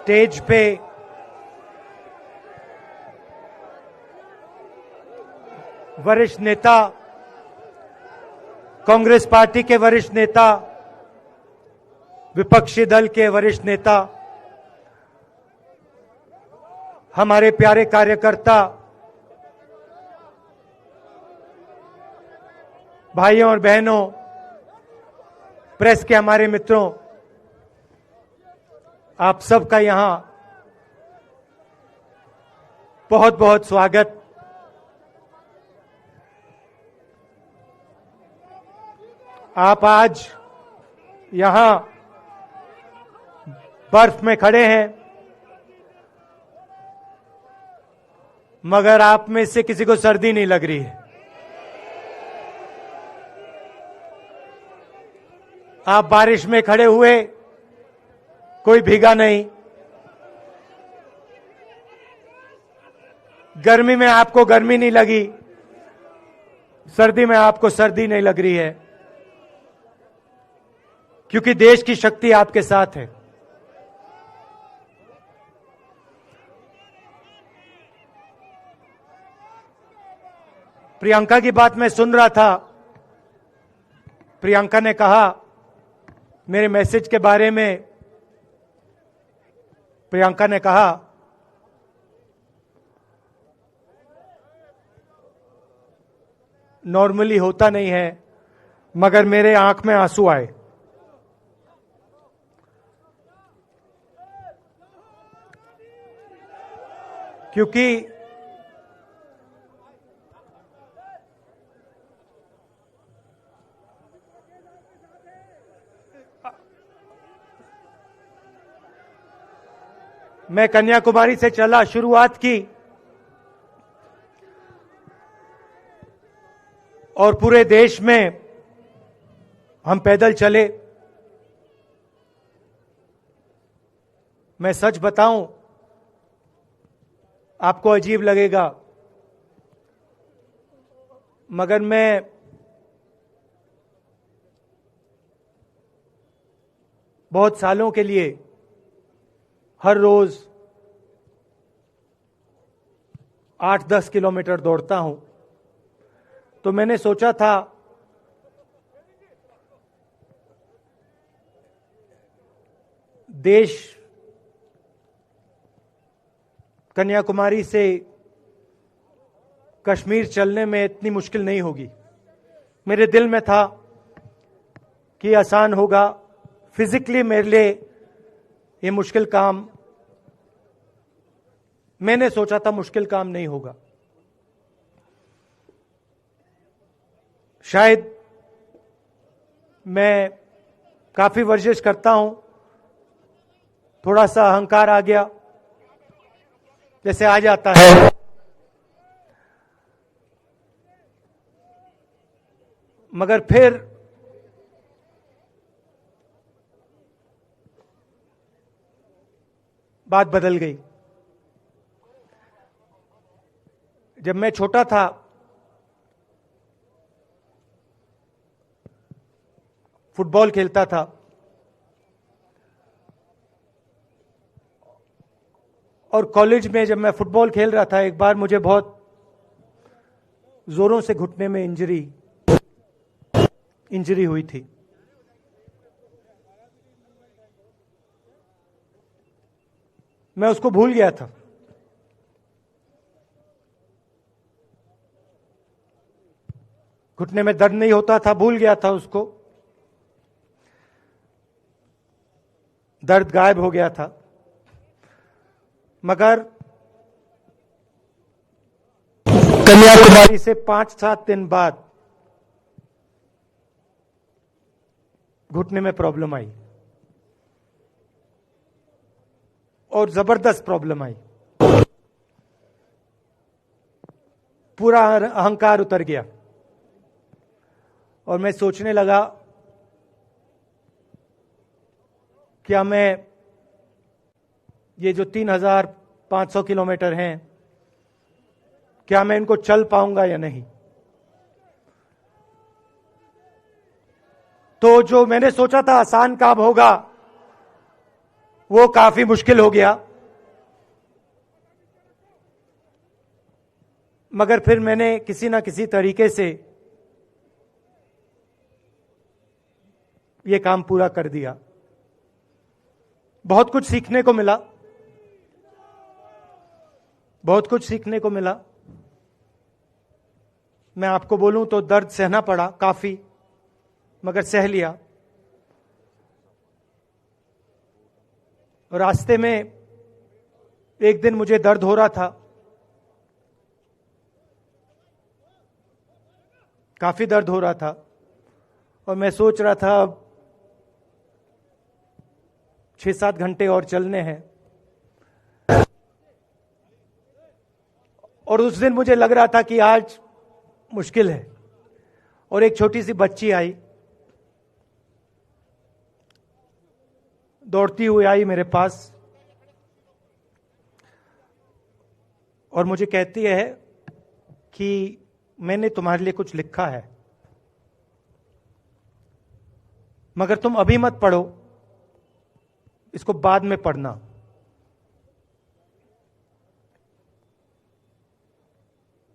Stage पे वरिष्ठ नेता, कांग्रेस पार्टी के वरिष्ठ नेता, विपक्षी दल के वरिष्ठ नेता, हमारे प्यारे कार्यकर्ता, भाइयों और बहनों, प्रेस के हमारे मित्रों, आप सबका यहां बहुत बहुत स्वागत। आप आज यहां बर्फ में खड़े हैं, मगर आप में से किसी को सर्दी नहीं लग रही है। आप बारिश में खड़े हुए, कोई भीगा नहीं। गर्मी में आपको गर्मी नहीं लगी, सर्दी में आपको सर्दी नहीं लग रही है, क्योंकि देश की शक्ति आपके साथ है। प्रियंका की बात मैं सुन रहा था। प्रियंका ने कहा मेरे मैसेज के बारे में, प्रियंका ने कहा नॉर्मली होता नहीं है, मगर मेरे आंख में आंसू आए। क्योंकि मैं कन्याकुमारी से चला, शुरुआत की और पूरे देश में हम पैदल चले। मैं सच बताऊं, आपको अजीब लगेगा, मगर मैं बहुत सालों के लिए हर रोज 8-10 किलोमीटर दौड़ता हूं। तो मैंने सोचा था देश कन्याकुमारी से कश्मीर चलने में इतनी मुश्किल नहीं होगी। मेरे दिल में था कि आसान होगा। फिजिकली मेरे लिए ये मुश्किल काम, मैंने सोचा था मुश्किल काम नहीं होगा। शायद मैं काफी वर्जिश करता हूं, थोड़ा सा अहंकार आ गया, जैसे आ जाता है। मगर फिर बात बदल गई। जब मैं छोटा था, फुटबॉल खेलता था, और कॉलेज में जब मैं फुटबॉल खेल रहा था, एक बार मुझे बहुत जोरों से घुटने में इंजरी हुई थी। मैं उसको भूल गया था। घुटने में दर्द नहीं होता था, भूल गया था उसको। दर्द गायब हो गया था। मगर कन्याकुमारी से 5-7 दिन बाद घुटने में प्रॉब्लम आई, और जबरदस्त प्रॉब्लम आई। पूरा अहंकार उतर गया और मैं सोचने लगा, क्या मैं ये जो 3,500 किलोमीटर हैं, क्या मैं इनको चल पाऊंगा या नहीं। तो जो मैंने सोचा था आसान काम होगा, वो काफी मुश्किल हो गया। मगर फिर मैंने किसी ना किसी तरीके से ये काम पूरा कर दिया। बहुत कुछ सीखने को मिला, बहुत कुछ सीखने को मिला। मैं आपको बोलूं तो दर्द सहना पड़ा काफी, मगर सह लिया। रास्ते में एक दिन मुझे दर्द हो रहा था, काफी दर्द हो रहा था, और मैं सोच रहा था अब 6-7 घंटे और चलने हैं। और उस दिन मुझे लग रहा था कि आज मुश्किल है। और एक छोटी सी बच्ची आई, दौड़ती हुई आई मेरे पास, और मुझे कहती है कि मैंने तुम्हारे लिए कुछ लिखा है, मगर तुम अभी मत पढ़ो, इसको बाद में पढ़ना।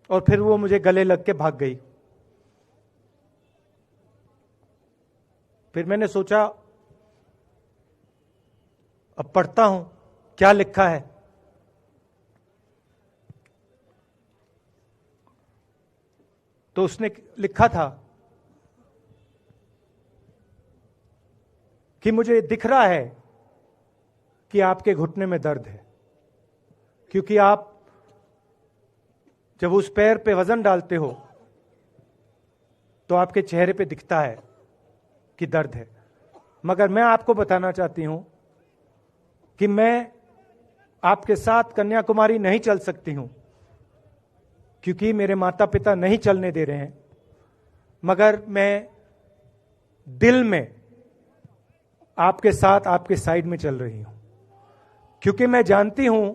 और फिर वो मुझे गले लग के भाग गई। फिर मैंने सोचा अब पढ़ता हूं क्या लिखा है। तो उसने लिखा था कि मुझे दिख रहा है कि आपके घुटने में दर्द है, क्योंकि आप जब उस पैर पे वजन डालते हो तो आपके चेहरे पे दिखता है कि दर्द है। मगर मैं आपको बताना चाहती हूं कि मैं आपके साथ कन्याकुमारी नहीं चल सकती हूं, क्योंकि मेरे माता पिता नहीं चलने दे रहे हैं। मगर मैं दिल में आपके साथ, आपके साइड में चल रही हूं, क्योंकि मैं जानती हूं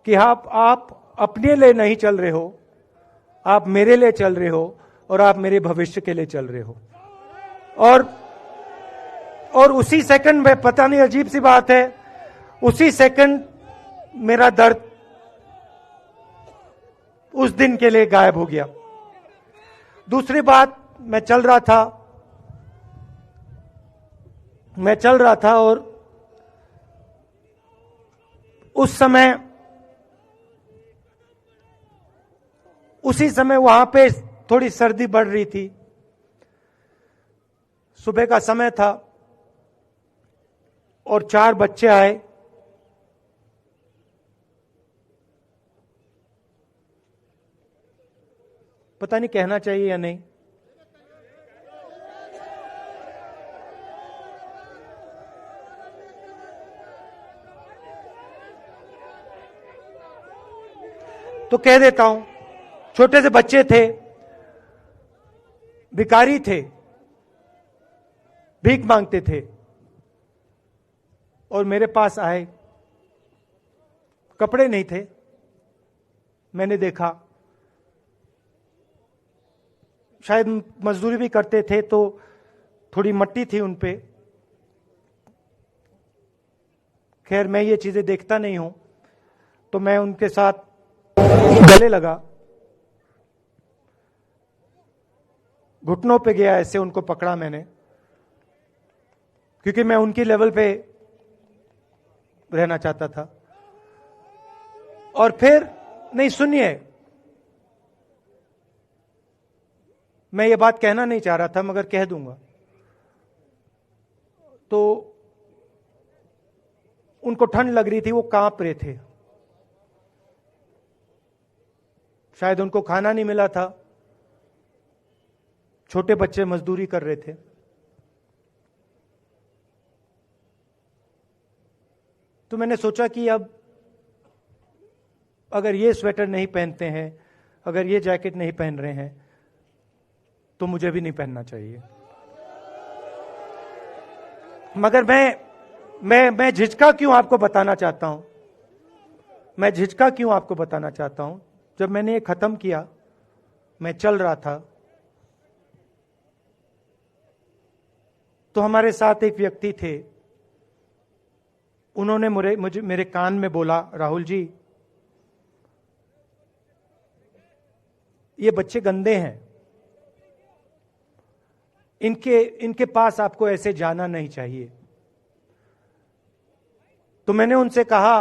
कि आप अपने लिए नहीं चल रहे हो, आप मेरे लिए चल रहे हो, और आप मेरे भविष्य के लिए चल रहे हो। और उसी सेकंड में, पता नहीं अजीब सी बात है, उसी सेकंड मेरा दर्द उस दिन के लिए गायब हो गया। दूसरी बात, मैं चल रहा था और उसी समय वहां पे थोड़ी सर्दी बढ़ रही थी। सुबह का समय था और 4 बच्चे आए। पता नहीं कहना चाहिए या नहीं। तो कह देता हूं, छोटे से बच्चे थे, भिखारी थे, भीख मांगते थे, और मेरे पास आए। कपड़े नहीं थे, मैंने देखा, शायद मजदूरी भी करते थे तो थोड़ी मट्टी थी उन पे। खैर, मैं ये चीजें देखता नहीं हूं, तो मैं उनके साथ गले लगा, घुटनों पे गया, ऐसे उनको पकड़ा मैंने, क्योंकि मैं उनकी लेवल पे रहना चाहता था। और फिर, नहीं सुनिए, मैं ये बात कहना नहीं चाह रहा था, मगर कह दूंगा। तो उनको ठंड लग रही थी, वो कांप रहे थे, शायद उनको खाना नहीं मिला था, छोटे बच्चे मजदूरी कर रहे थे। तो मैंने सोचा कि अब अगर ये स्वेटर नहीं पहनते हैं, अगर ये जैकेट नहीं पहन रहे हैं, तो मुझे भी नहीं पहनना चाहिए। मगर मैं झिझका क्यों आपको बताना चाहता हूं, मैं झिझका क्यों आपको बताना चाहता हूं। जब मैंने ये खत्म किया, मैं चल रहा था, तो हमारे साथ एक व्यक्ति थे उन्होंने मुझे मेरे कान में बोला, राहुल जी ये बच्चे गंदे हैं, इनके पास आपको ऐसे जाना नहीं चाहिए। तो मैंने उनसे कहा,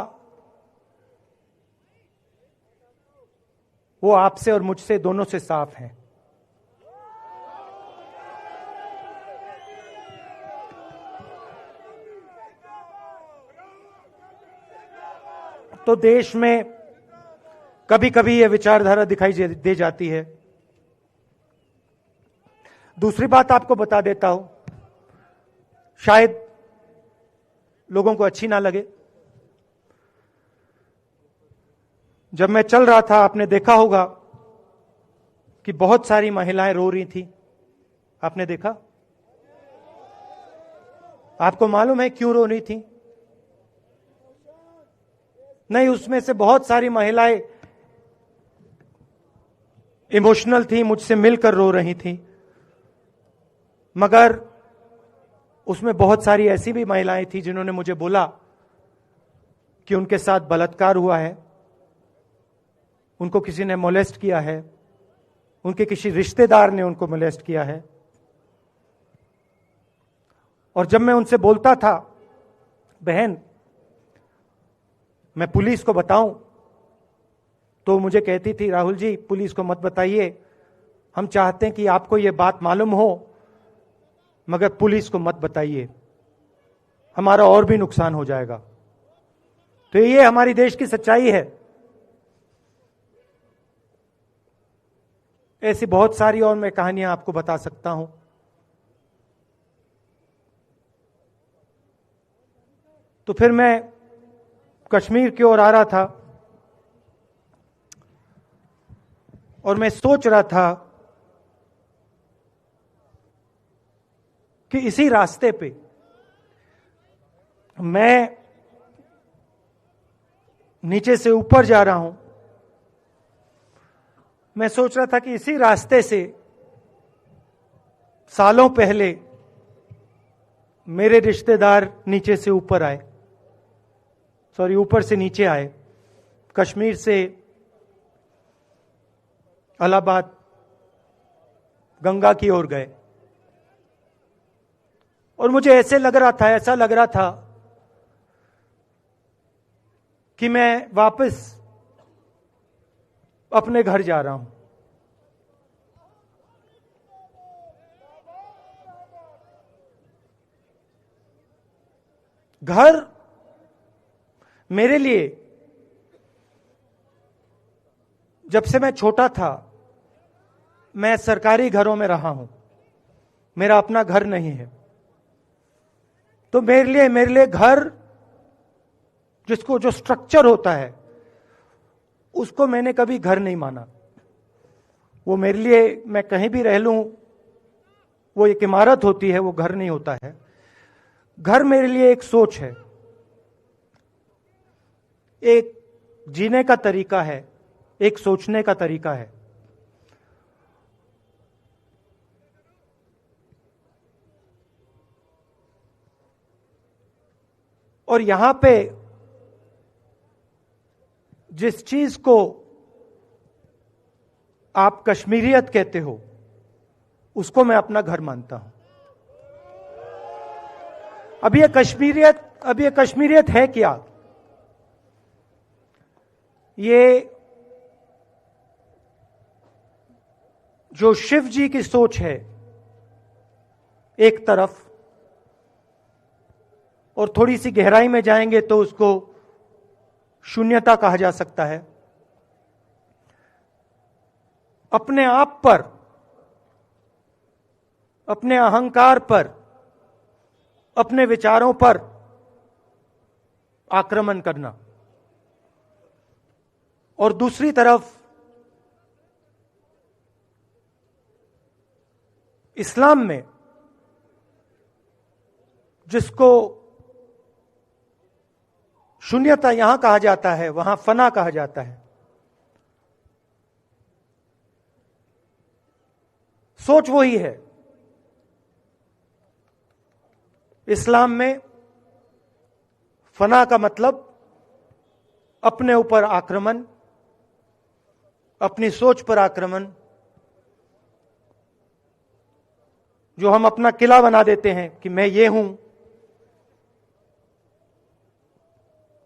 वो आपसे और मुझसे दोनों से साफ हैं। तो देश में कभी कभी यह विचारधारा दिखाई दे जाती है। दूसरी बात आपको बता देता हूं, शायद लोगों को अच्छी ना लगे। जब मैं चल रहा था, आपने देखा होगा कि बहुत सारी महिलाएं रो रही थी। आपने देखा? आपको मालूम है क्यों रो रही थी? नहीं, उसमें से बहुत सारी महिलाएं इमोशनल थी, मुझसे मिलकर रो रही थी, मगर उसमें बहुत सारी ऐसी भी महिलाएं थी जिन्होंने मुझे बोला कि उनके साथ बलात्कार हुआ है, उनको किसी ने मोलेस्ट किया है, उनके किसी रिश्तेदार ने उनको मोलेस्ट किया है। और जब मैं उनसे बोलता था, बहन मैं पुलिस को बताऊं, तो मुझे कहती थी, राहुल जी पुलिस को मत बताइए, हम चाहते हैं कि आपको यह बात मालूम हो, मगर पुलिस को मत बताइए, हमारा और भी नुकसान हो जाएगा। तो ये हमारी देश की सच्चाई है। ऐसी बहुत सारी और मैं कहानियां आपको बता सकता हूं। तो फिर मैं कश्मीर की ओर आ रहा था और मैं सोच रहा था कि इसी रास्ते पे मैं नीचे से ऊपर जा रहा हूं। मैं सोच रहा था कि इसी रास्ते से सालों पहले मेरे रिश्तेदार नीचे से ऊपर आए, सॉरी ऊपर से नीचे आए, कश्मीर से इलाहाबाद गंगा की ओर गए। और मुझे ऐसा लग रहा था कि मैं वापस अपने घर जा रहा हूं। घर मेरे लिए, जब से मैं छोटा था, मैं सरकारी घरों में रहा हूं, मेरा अपना घर नहीं है। तो मेरे लिए घर, जिसको जो स्ट्रक्चर होता है, उसको मैंने कभी घर नहीं माना। वो मेरे लिए, मैं कहीं भी रह लूं, वो एक इमारत होती है, वो घर नहीं होता है। घर मेरे लिए एक सोच है, एक जीने का तरीका है, एक सोचने का तरीका है। और यहां पे जिस चीज को आप कश्मीरियत कहते हो, उसको मैं अपना घर मानता हूं। अब ये कश्मीरियत है क्या? ये जो शिव जी की सोच है एक तरफ, और थोड़ी सी गहराई में जाएंगे तो उसको शून्यता कहा जा सकता है। अपने आप पर, अपने अहंकार पर, अपने विचारों पर आक्रमण करना। और दूसरी तरफ इस्लाम में, जिसको शून्यता यहां कहा जाता है, वहां फना कहा जाता है। सोच वही है। इस्लाम में फना का मतलब अपने ऊपर आक्रमण, अपनी सोच पर आक्रमण, जो हम अपना किला बना देते हैं कि मैं ये हूं,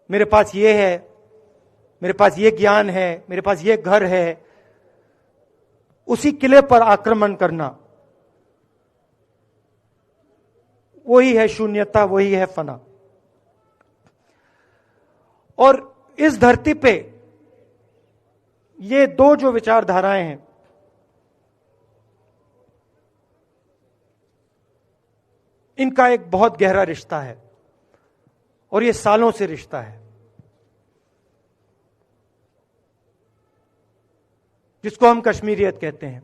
मेरे पास ये है, मेरे पास ये ज्ञान है, मेरे पास ये घर है, उसी किले पर आक्रमण करना, वही है शून्यता, वही है फना। और इस धरती पे ये दो जो विचारधाराएं हैं, इनका एक बहुत गहरा रिश्ता है और ये सालों से रिश्ता है, जिसको हम कश्मीरियत कहते हैं।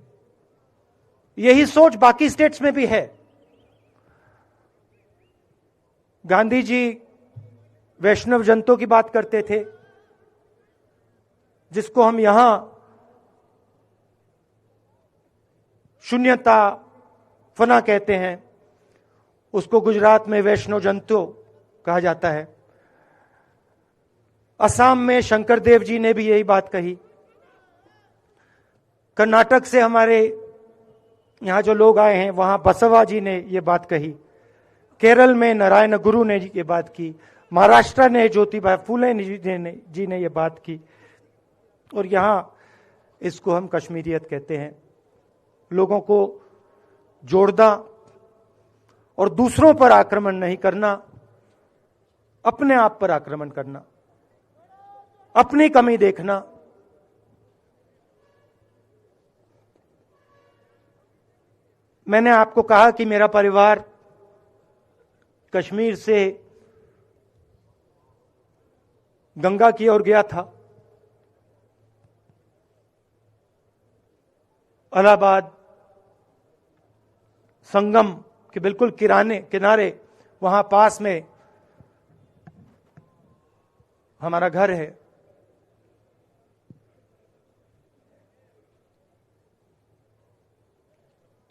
यही सोच बाकी स्टेट्स में भी है। गांधी जी वैष्णव जनतों की बात करते थे, जिसको हम यहां शून्यता, फना कहते हैं, उसको गुजरात में वैष्णव जनतो कहा जाता है। असम में शंकर देव जी ने भी यही बात कही। कर्नाटक से हमारे यहां जो लोग आए हैं, वहां बसवा जी ने यह बात कही। केरल में नारायण गुरु ने ये बात की। महाराष्ट्र ने ज्योतिबा फूले जी ने ये बात की। और यहां इसको हम कश्मीरियत कहते हैं। लोगों को जोड़ना और दूसरों पर आक्रमण नहीं करना, अपने आप पर आक्रमण करना, अपनी कमी देखना। मैंने आपको कहा कि मेरा परिवार कश्मीर से गंगा की ओर गया था। इलाहाबाद संगम के बिल्कुल किनारे वहां पास में हमारा घर है।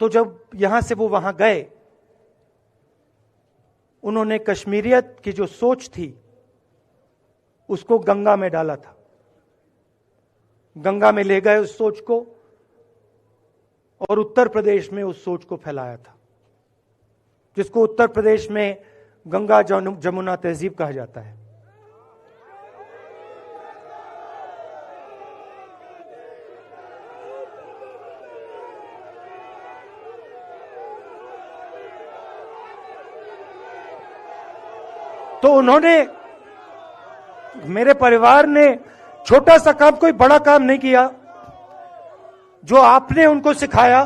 तो जब यहां से वो वहां गए, उन्होंने कश्मीरियत की जो सोच थी उसको गंगा में डाला था। गंगा में ले गए उस सोच को और उत्तर प्रदेश में उस सोच को फैलाया था, जिसको उत्तर प्रदेश में गंगा जमुना तहजीब कहा जाता है। तो उन्होंने, मेरे परिवार ने छोटा सा काम, कोई बड़ा काम नहीं किया। जो आपने उनको सिखाया,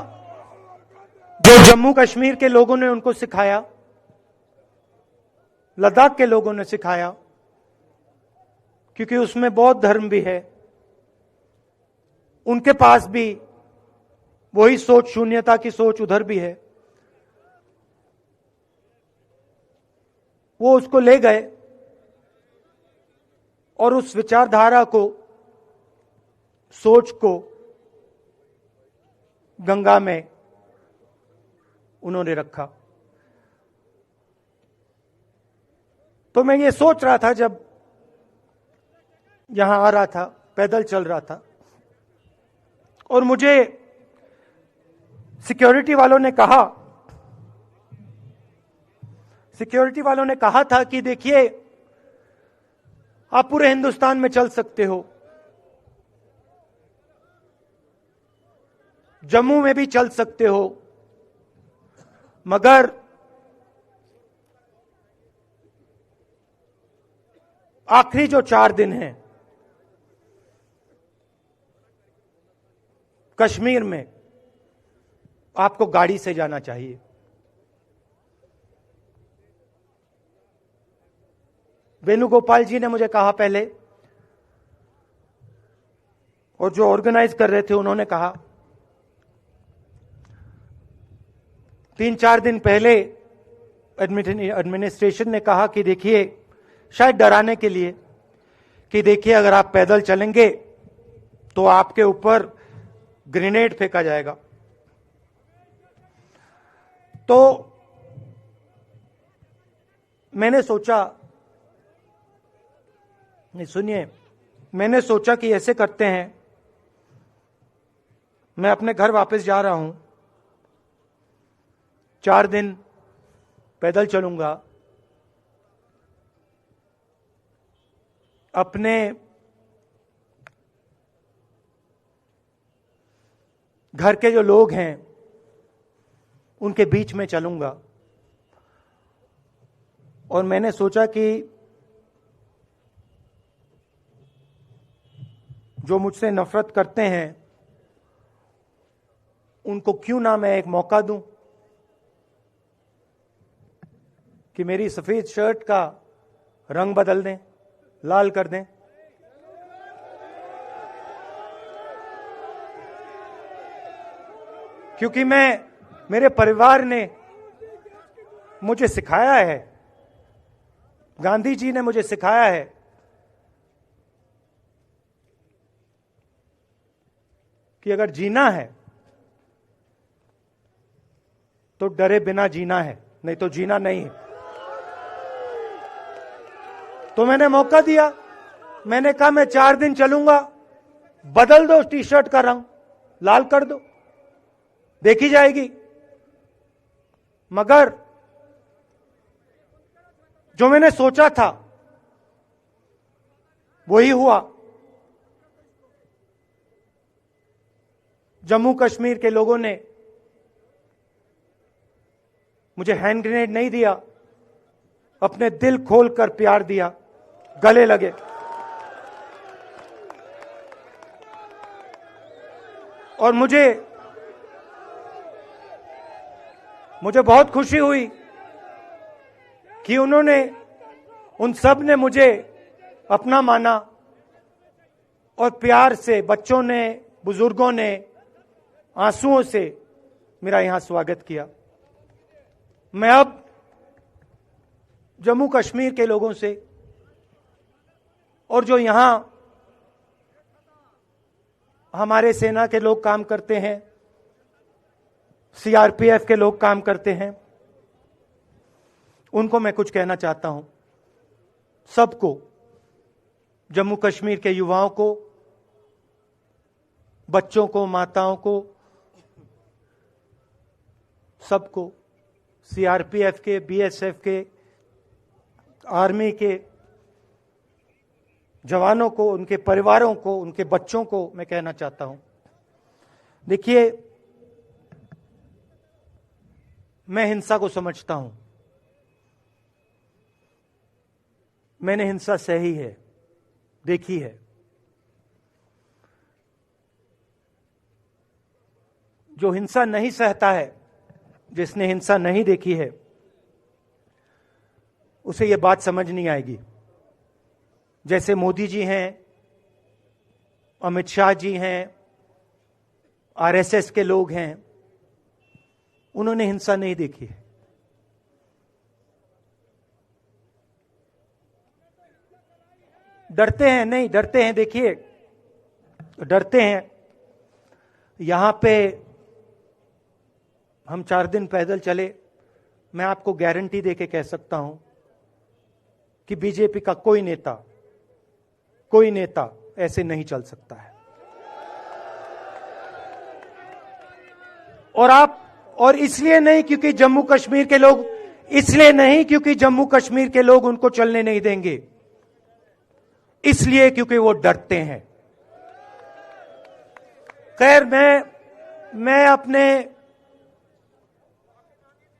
जो जम्मू कश्मीर के लोगों ने उनको सिखाया, लद्दाख के लोगों ने सिखाया, क्योंकि उसमें बौद्ध धर्म भी है, उनके पास भी वही सोच, शून्यता की सोच उधर भी है। वो उसको ले गए और उस विचारधारा को, सोच को गंगा में उन्होंने रखा। तो मैं ये सोच रहा था, जब यहां आ रहा था, पैदल चल रहा था, और मुझे सिक्योरिटी वालों ने कहा था कि देखिए, आप पूरे हिंदुस्तान में चल सकते हो, जम्मू में भी चल सकते हो, मगर आखिरी जो 4 दिन हैं कश्मीर में, आपको गाड़ी से जाना चाहिए। वेणुगोपाल जी ने मुझे कहा पहले, और जो ऑर्गेनाइज कर रहे थे उन्होंने कहा। 3-4 दिन पहले एडमिनिस्ट्रेशन ने कहा कि देखिए, शायद डराने के लिए, कि देखिए अगर आप पैदल चलेंगे तो आपके ऊपर ग्रेनेड फेंका जाएगा। तो मैंने सोचा नहीं, सुनिए, मैंने सोचा कि ऐसे करते हैं, मैं अपने घर वापस जा रहा हूं, 4 दिन पैदल चलूंगा, अपने घर के जो लोग हैं उनके बीच में चलूंगा। और मैंने सोचा कि जो मुझसे नफरत करते हैं उनको क्यों ना मैं एक मौका दूं कि मेरी सफेद शर्ट का रंग बदल दें, लाल कर दें। क्योंकि मेरे परिवार ने मुझे सिखाया है, गांधी जी ने मुझे सिखाया है कि अगर जीना है तो डरे बिना जीना है, नहीं तो जीना नहीं है। तो मैंने मौका दिया, मैंने कहा मैं 4 दिन चलूंगा, बदल दो टी शर्ट का रंग, लाल कर दो, देखी जाएगी। मगर जो मैंने सोचा था वही हुआ। जम्मू कश्मीर के लोगों ने मुझे हैंड ग्रेनेड नहीं दिया, अपने दिल खोलकर प्यार दिया, गले लगे। और मुझे बहुत खुशी हुई कि उन सब ने मुझे अपना माना और प्यार से बच्चों ने, बुजुर्गों ने आंसुओं से मेरा यहां स्वागत किया। मैं अब जम्मू कश्मीर के लोगों से और जो यहां हमारे सेना के लोग काम करते हैं, सीआरपीएफ के लोग काम करते हैं, उनको मैं कुछ कहना चाहता हूं। सबको, जम्मू कश्मीर के युवाओं को, बच्चों को, माताओं को, सबको, सीआरपीएफ के, बीएसएफ के, आर्मी के जवानों को, उनके परिवारों को, उनके बच्चों को मैं कहना चाहता हूं, देखिए, मैं हिंसा को समझता हूं, मैंने हिंसा सही है, देखी है। जो हिंसा नहीं सहता है, जिसने हिंसा नहीं देखी है, उसे यह बात समझ नहीं आएगी। जैसे मोदी जी हैं, अमित शाह जी हैं, आरएसएस के लोग हैं, उन्होंने हिंसा नहीं देखी है। डरते हैं, नहीं डरते हैं, देखिए डरते हैं। यहां पे हम 4 दिन पैदल चले, मैं आपको गारंटी देके कह सकता हूं कि बीजेपी का कोई नेता ऐसे नहीं चल सकता है। और इसलिए नहीं क्योंकि जम्मू कश्मीर के लोग, इसलिए नहीं क्योंकि जम्मू कश्मीर के लोग उनको चलने नहीं देंगे, इसलिए क्योंकि वो डरते हैं। खैर, मैं अपने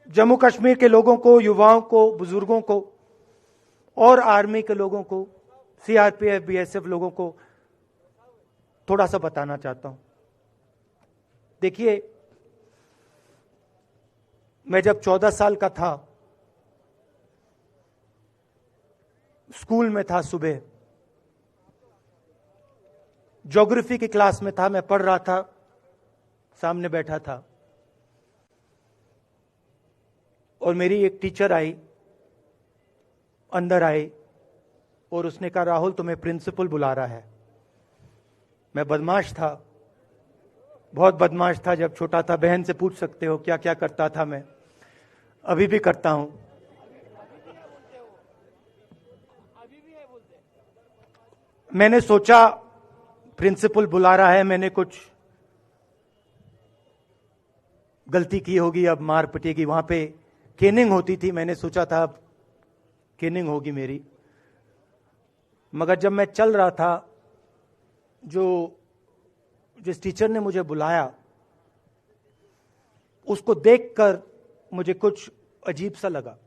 जम्मू कश्मीर के लोगों को, युवाओं को, बुजुर्गों को और आर्मी के लोगों को, सीआरपीएफ, बीएसएफ लोगों को थोड़ा सा बताना चाहता हूं। देखिए, मैं जब 14 साल का था, स्कूल में था, सुबह ज्योग्राफी की क्लास में था, मैं पढ़ रहा था, सामने बैठा था और मेरी एक टीचर आई, अंदर आई और उसने कहा, राहुल तुम्हें प्रिंसिपल बुला रहा है। मैं बदमाश था, बहुत बदमाश था जब छोटा था, बहन से पूछ सकते हो क्या क्या करता था मैं, अभी भी करता हूं। मैंने सोचा प्रिंसिपल बुला रहा है, मैंने कुछ गलती की होगी, अब मार पिटेगी। वहां पे केनिंग होती थी, मैंने सोचा था अब केनिंग होगी मेरी। मगर जब मैं चल रहा था, जिस टीचर ने मुझे बुलाया उसको देखकर मुझे कुछ अजीब सा लगा।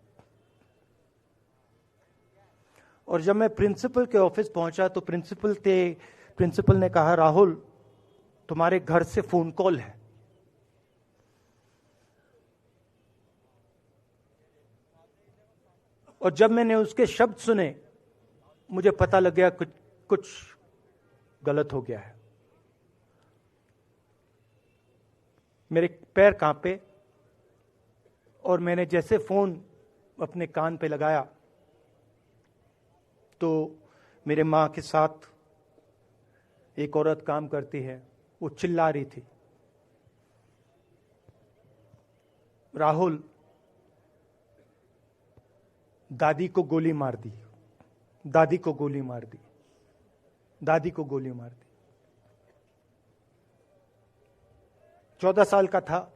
और जब मैं प्रिंसिपल के ऑफिस पहुंचा तो प्रिंसिपल ने कहा, राहुल तुम्हारे घर से फोन कॉल है। और जब मैंने उसके शब्द सुने मुझे पता लग गया कुछ गलत हो गया है। मेरे पैर कांपे और मैंने जैसे फोन अपने कान पे लगाया तो मेरे मां के साथ एक औरत काम करती है, वो चिल्ला रही थी, राहुल दादी को गोली मार दी, दादी को गोली मार दी, दादी को गोली मार दी। 14 साल का था।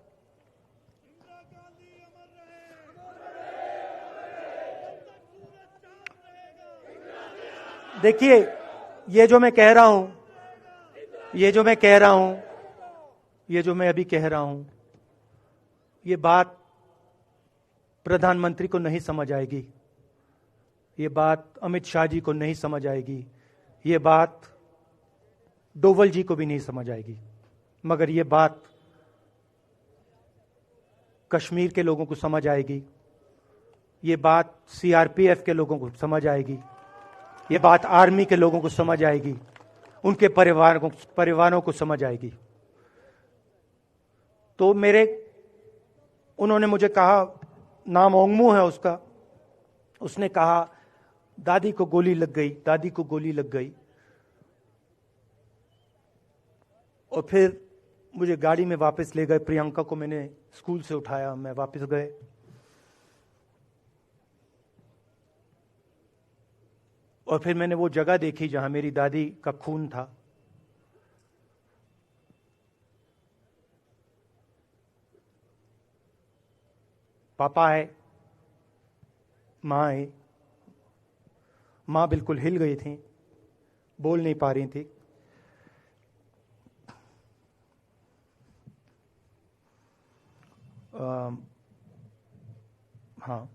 देखिए, ये जो मैं कह रहा हूं, ये जो मैं अभी कह रहा हूं, ये बात प्रधानमंत्री को नहीं समझ आएगी, ये बात अमित शाह जी को नहीं समझ आएगी, ये बात डोवल जी को भी नहीं समझ आएगी, मगर ये बात कश्मीर के लोगों को समझ आएगी, ये बात सीआरपीएफ के लोगों को समझ आएगी, ये बात आर्मी के लोगों को समझ आएगी, उनके परिवारों को समझ आएगी। तो उन्होंने मुझे कहा, नाम ओंगमू है उसका, उसने कहा दादी को गोली लग गई, दादी को गोली लग गई। और फिर मुझे गाड़ी में वापस ले गए, प्रियंका को मैंने स्कूल से उठाया, मैं वापस गए। और फिर मैंने वो जगह देखी जहां मेरी दादी का खून था। पापा आए, मां आई। मां बिल्कुल हिल गई थी, बोल नहीं पा रही थी। हाँ,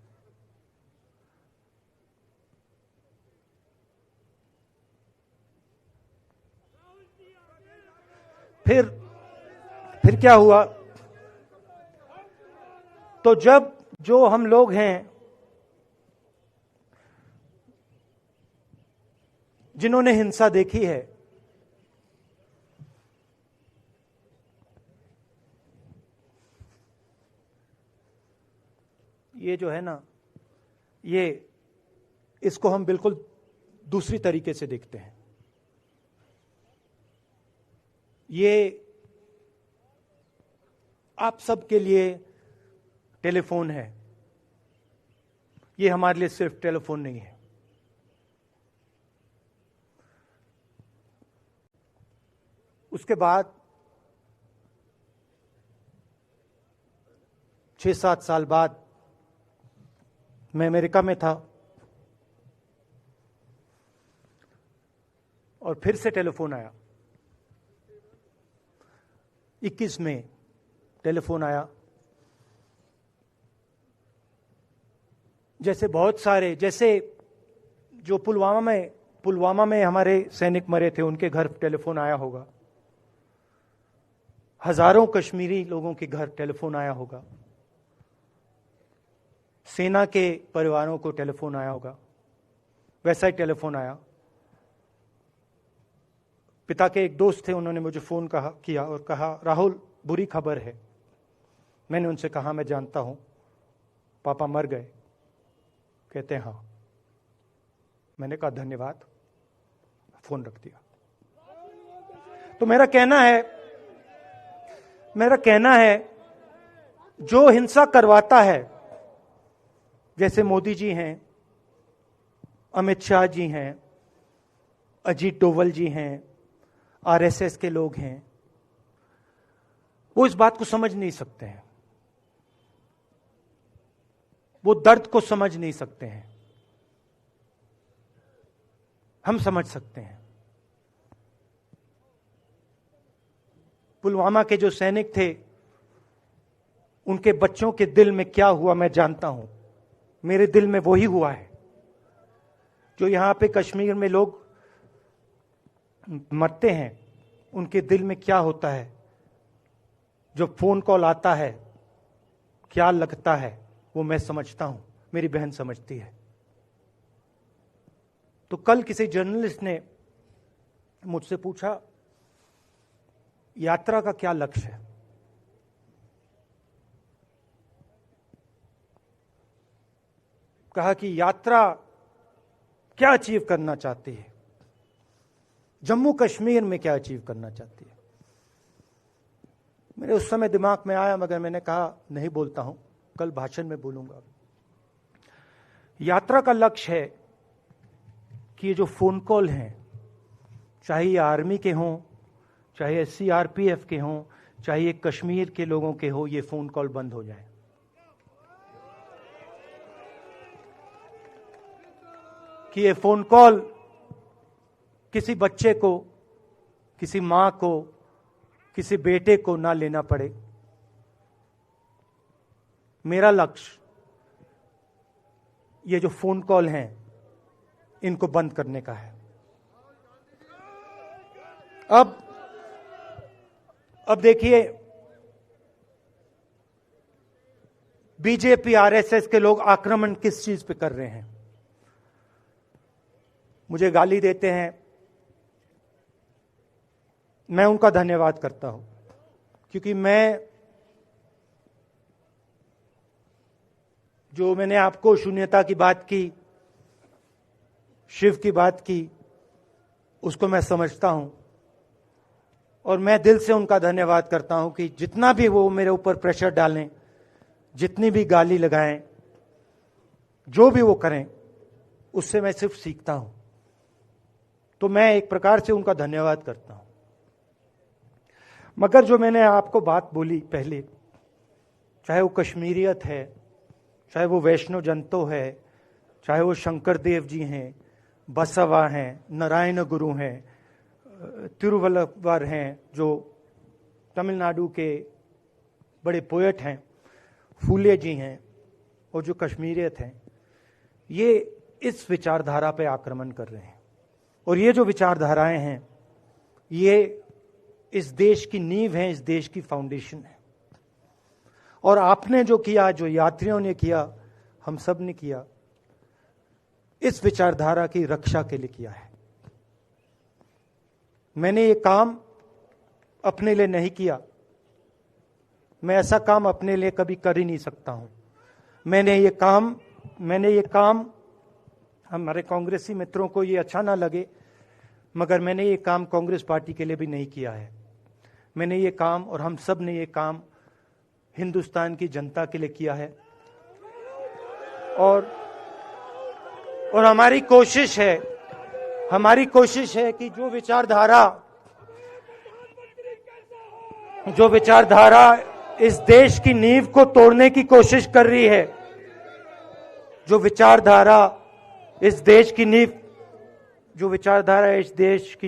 फिर क्या हुआ? तो जब जो हम लोग हैं जिन्होंने हिंसा देखी है, ये जो है ना, इसको हम बिल्कुल दूसरी तरीके से देखते हैं। ये आप सबके लिए टेलीफोन है, ये हमारे लिए सिर्फ टेलीफोन नहीं है। उसके बाद 6-7 साल बाद मैं अमेरिका में था और फिर से टेलीफोन आया। 21 में टेलीफोन आया। जैसे बहुत सारे, जैसे जो पुलवामा में हमारे सैनिक मरे थे, उनके घर टेलीफोन आया होगा। हजारों कश्मीरी लोगों के घर टेलीफोन आया होगा। सेना के परिवारों को टेलीफोन आया होगा। वैसा ही टेलीफोन आया। पिता के एक दोस्त थे, उन्होंने मुझे फोन किया और कहा, राहुल बुरी खबर है। मैंने उनसे कहा, मैं जानता हूं, पापा मर गए। कहते हैं हाँ। मैंने कहा धन्यवाद, फोन रख दिया। तो मेरा कहना है जो हिंसा करवाता है, जैसे मोदी जी हैं, अमित शाह जी हैं, अजीत डोवल जी हैं, आरएसएस के लोग हैं, वो इस बात को समझ नहीं सकते हैं, वो दर्द को समझ नहीं सकते हैं। हम समझ सकते हैं। पुलवामा के जो सैनिक थे, उनके बच्चों के दिल में क्या हुआ मैं जानता हूं। मेरे दिल में वही हुआ है जो यहां पे कश्मीर में लोग मरते हैं, उनके दिल में क्या होता है। जो फोन कॉल आता है क्या लगता है, वो मैं समझता हूं, मेरी बहन समझती है। तो कल किसी जर्नलिस्ट ने मुझसे पूछा यात्रा का क्या लक्ष्य है। कहा कि यात्रा क्या अचीव करना चाहती है, जम्मू कश्मीर में क्या अचीव करना चाहती है। मेरे उस समय दिमाग में आया, मगर मैंने कहा नहीं बोलता हूं, कल भाषण में बोलूंगा। यात्रा का लक्ष्य है कि ये जो फोन कॉल हैं, चाहे ये आर्मी के हों, चाहे सीआरपीएफ के हों, चाहे ये कश्मीर के लोगों के हो, ये फोन कॉल बंद हो जाए। कि ये फोन कॉल किसी बच्चे को, किसी मां को, किसी बेटे को ना लेना पड़े। मेरा लक्ष्य ये जो फोन कॉल हैं इनको बंद करने का है। अब देखिए, बीजेपी आरएसएस के लोग आक्रमण किस चीज पे कर रहे हैं। मुझे गाली देते हैं, मैं उनका धन्यवाद करता हूं, क्योंकि मैंने आपको शून्यता की बात की, शिव की बात की, उसको मैं समझता हूं। और मैं दिल से उनका धन्यवाद करता हूं कि जितना भी वो मेरे ऊपर प्रेशर डालें, जितनी भी गाली लगाएं, जो भी वो करें, उससे मैं सिर्फ सीखता हूं। तो मैं एक प्रकार से उनका धन्यवाद करता हूं। मगर जो मैंने आपको बात बोली पहले, चाहे वो कश्मीरियत है, चाहे वो वैष्णव जंतो है, चाहे वो शंकर देव जी हैं, बसवा हैं, नारायण गुरु हैं, तिरुवल्लुवर हैं, जो तमिलनाडु के बड़े पोएट हैं, फूले जी हैं, और जो कश्मीरियत हैं, ये इस विचारधारा पे आक्रमण कर रहे हैं। और ये जो विचारधाराएं हैं, ये इस देश की नींव है, इस देश की फाउंडेशन है। और आपने जो किया, जो यात्रियों ने किया, हम सब ने किया, इस विचारधारा की रक्षा के लिए किया है। मैंने ये काम अपने लिए नहीं किया, मैं ऐसा काम अपने लिए कभी कर ही नहीं सकता हूं। मैंने ये काम हमारे कांग्रेसी मित्रों को ये अच्छा ना लगे, मगर मैंने ये काम कांग्रेस पार्टी के लिए भी नहीं किया है। मैंने ये काम, और हम सब ने ये काम हिंदुस्तान की जनता के लिए किया है। और हमारी कोशिश है कि जो विचारधारा इस देश की नींव को तोड़ने की कोशिश कर रही है, जो विचारधारा इस देश की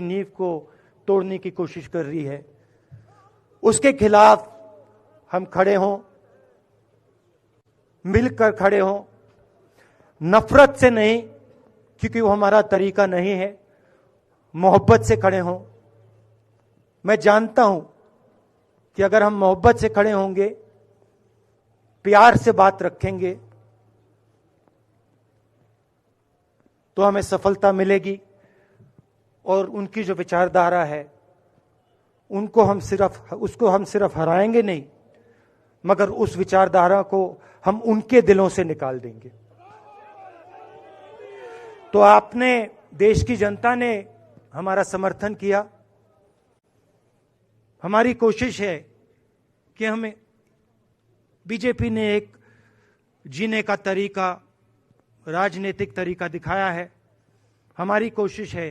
नींव को तोड़ने की कोशिश कर रही है, उसके खिलाफ हम खड़े हों, मिलकर खड़े हों, नफरत से नहीं, क्योंकि वो हमारा तरीका नहीं है, मोहब्बत से खड़े हों। मैं जानता हूं कि अगर हम मोहब्बत से खड़े होंगे, प्यार से बात रखेंगे, तो हमें सफलता मिलेगी। और उनकी जो विचारधारा है, उसको हम सिर्फ हराएंगे नहीं, मगर उस विचारधारा को हम उनके दिलों से निकाल देंगे। तो आपने, देश की जनता ने हमारा समर्थन किया। हमारी कोशिश है कि हमें, बीजेपी ने एक जीने का तरीका, राजनीतिक तरीका दिखाया है। हमारी कोशिश है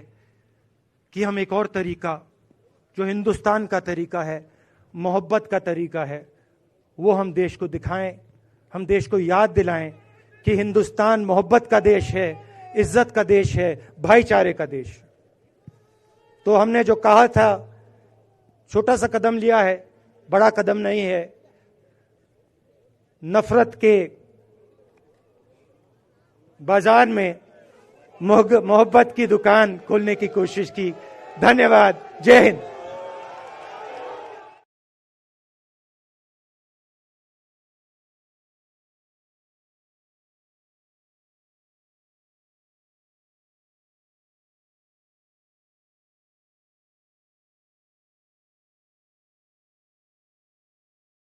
कि हम एक और तरीका, जो हिंदुस्तान का तरीका है, मोहब्बत का तरीका है, वो हम देश को दिखाएं, हम देश को याद दिलाएं कि हिंदुस्तान मोहब्बत का देश है, इज्जत का देश है, भाईचारे का देश। तो हमने जो कहा था, छोटा सा कदम लिया है, बड़ा कदम नहीं है। नफरत के बाजार में मोहब्बत की दुकान खोलने की कोशिश की। धन्यवाद। जय हिंद।